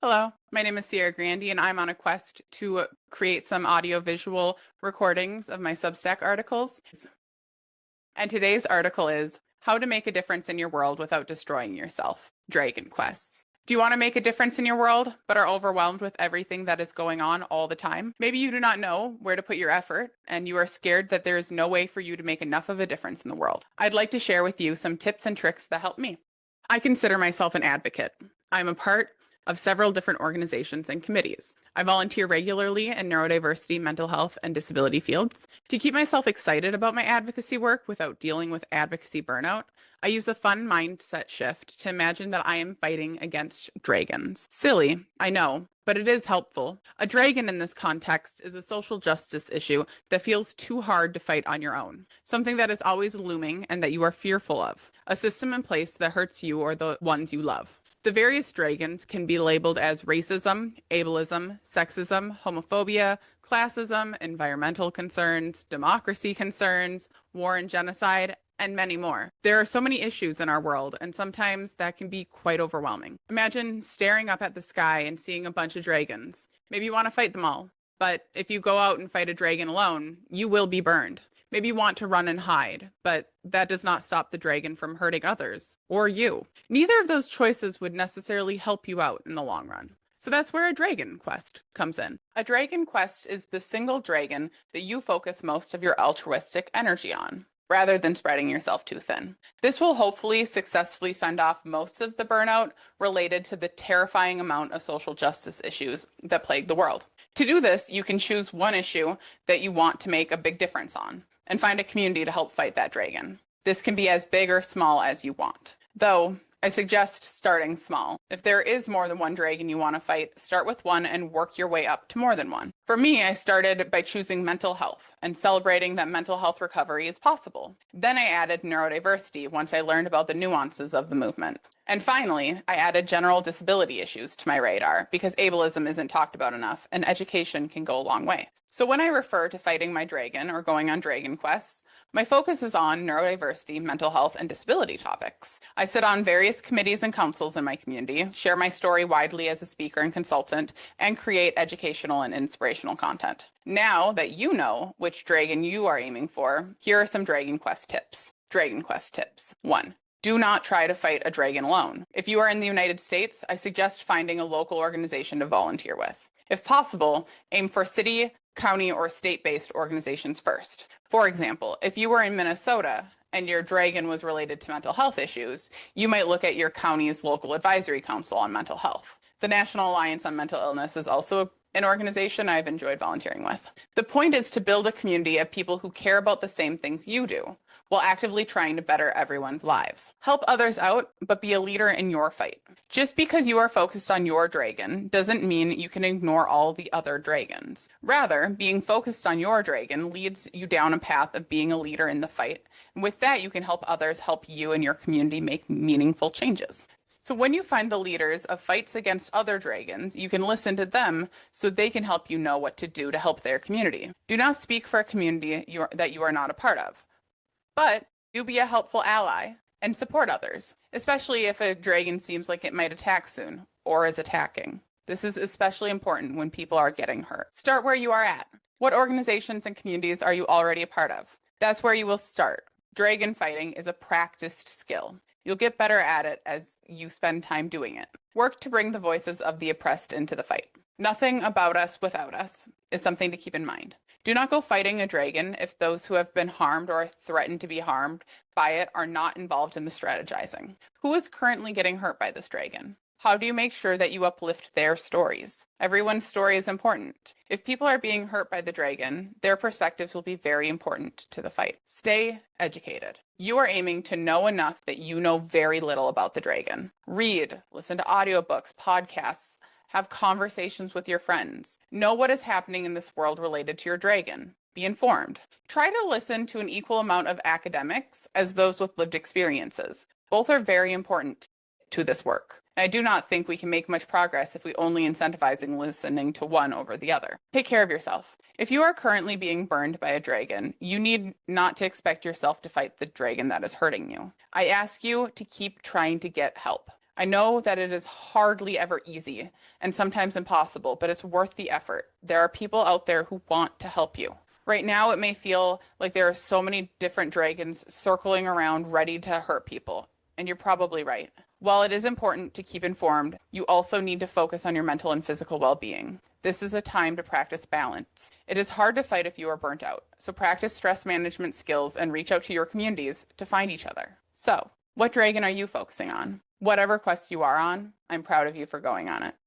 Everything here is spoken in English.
Hello, my name is Sierra and I'm on a quest to create some audio-visual recordings of my Substack articles. And today's article is How to Make a Difference in Your World Without Destroying Yourself, Dragon Quests. Do you want to make a difference in your world, but are overwhelmed with everything that is going on all the time? Maybe you do not know where to put your effort, and you are scared that there is no way for you to make enough of a difference in the world. I'd like to share with you some tips and tricks that help me. I consider myself an advocate. I'm a part of several different organizations and committees. I volunteer regularly in neurodiversity, mental health, and disability fields. To keep myself excited about my advocacy work without dealing with advocacy burnout, I use a fun mindset shift to imagine that I am fighting against dragons. Silly, I know, but it is helpful. A dragon in this context is a social justice issue that feels too hard to fight on your own, something that is always looming and that you are fearful of, a system in place that hurts you or the ones you love. The various dragons can be labeled as racism, ableism, sexism, homophobia, classism, environmental concerns, democracy concerns, war and genocide, and many more. There are so many issues in our world, and sometimes that can be quite overwhelming. Imagine staring up at the sky and seeing a bunch of dragons. Maybe you want to fight them all, but if you go out and fight a dragon alone, you will be burned. Maybe you want to run and hide, but that does not stop the dragon from hurting others, or you. Neither of those choices would necessarily help you out in the long run. So that's where a dragon quest comes in. A dragon quest is the single dragon that you focus most of your altruistic energy on, rather than spreading yourself too thin. This will hopefully successfully fend off most of the burnout related to the terrifying amount of social justice issues that plague the world. To do this, you can choose one issue that you want to make a big difference on, and find a community to help fight that dragon. This can be as big or small as you want, though I suggest starting small. If there is more than one dragon you want to fight, start with one and work your way up to more than one. For me, I started by choosing mental health and celebrating that mental health recovery is possible. Then I added neurodiversity once I learned about the nuances of the movement. And finally, I added general disability issues to my radar because ableism isn't talked about enough and education can go a long way. So when I refer to fighting my dragon or going on dragon quests, my focus is on neurodiversity, mental health, and disability topics. I sit on various committees and councils in my community, share my story widely as a speaker and consultant, and create educational and inspirational content. Now that you know which dragon you are aiming for, here are some Dragon Quest tips. Dragon Quest tips. 1. Do not try to fight a dragon alone. If you are in the United States, I suggest finding a local organization to volunteer with. If possible, aim for city, county, or state-based organizations first. For example, if you were in Minnesota and your dragon was related to mental health issues, you might look at your county's local advisory council on mental health. The National Alliance on Mental Illness is also an organization I've enjoyed volunteering with. The point is to build a community of people who care about the same things you do, while actively trying to better everyone's lives. Help others out, but be a leader in your fight. Just because you are focused on your dragon doesn't mean you can ignore all the other dragons. Rather, being focused on your dragon leads you down a path of being a leader in the fight. And with that, you can help others help you and your community make meaningful changes. So when you find the leaders of fights against other dragons, you can listen to them so they can help you know what to do to help their community. Do not speak for a community that you are not a part of. But do be a helpful ally and support others, especially if a dragon seems like it might attack soon or is attacking. This is especially important when people are getting hurt. Start where you are at. What organizations and communities are you already a part of? That's where you will start. Dragon fighting is a practiced skill. You'll get better at it as you spend time doing it. Work to bring the voices of the oppressed into the fight. Nothing about us without us is something to keep in mind. Do not go fighting a dragon if those who have been harmed or threatened to be harmed by it are not involved in the strategizing. Who is currently getting hurt by this dragon? How do you make sure that you uplift their stories? Everyone's story is important. If people are being hurt by the dragon, their perspectives will be very important to the fight. Stay educated. You are aiming to know enough that you know very little about the dragon. Read, listen to audiobooks, podcasts, have conversations with your friends. Know what is happening in this world related to your dragon. Be informed. Try to listen to an equal amount of academics as those with lived experiences. Both are very important to this work. I do not think we can make much progress if we only incentivizing listening to one over the other. Take care of yourself. If you are currently being burned by a dragon, you need not to expect yourself to fight the dragon that is hurting you. I ask you to keep trying to get help. I know that it is hardly ever easy and sometimes impossible, but it's worth the effort. There are people out there who want to help you. Right now, it may feel like there are so many different dragons circling around ready to hurt people, and you're probably right. While it is important to keep informed, you also need to focus on your mental and physical well-being. This is a time to practice balance. It is hard to fight if you are burnt out, so practice stress management skills and reach out to your communities to find each other. So, what dragon are you focusing on? Whatever quest you are on, I'm proud of you for going on it.